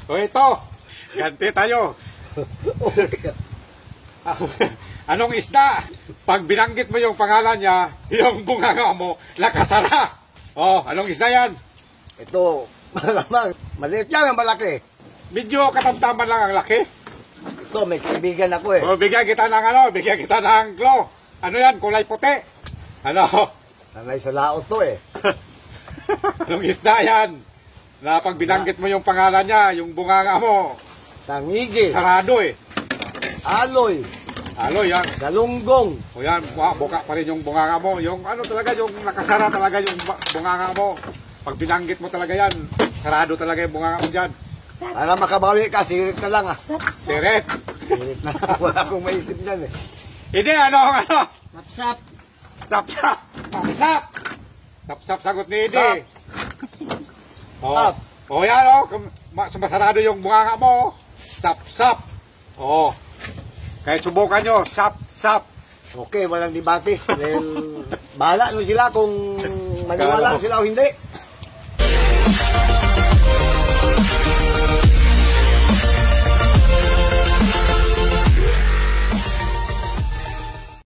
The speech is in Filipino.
O ito, ganti tayo. Anong isda? Pag binanggit mo yung pangalan niya, yung bunganga mo, nakasara. Oh, anong isda yan? Ito, malamang. Maliit yan ang malaki. Medyo katamtaman lang ang laki. Ito, may kaibigan ako eh. O, bigyan kita ng glow. Ano yan, kulay puti. Ano? Sanay sa laot to eh. Anong isda yan? Na pag binanggit mo yung pangalan niya, yung bunganga mo, Tangigi. sarado eh. Aloy. Alo yan. Galunggong. O yan, buka pa rin yung bunganga mo. Yung ano talaga, yung nakasara talaga yung bunganga mo. Pag binanggit mo talaga yan, sarado talaga yung bunganga mo dyan. Para makabawi ka, sirit na lang ah. Siret. Sirit na lang. Wala akong maisip dyan eh. Hindi, ano. Sapsap. Sapsap. Sapsap. Sapsap sagot ni Edi. Sap. O yan o, sumasarado yung bunganga mo. Sapsap. O. Kaya subukan nyo, sap. Okay, walang debate. Dahil bahala nyo sila kung maniwala sila o hindi.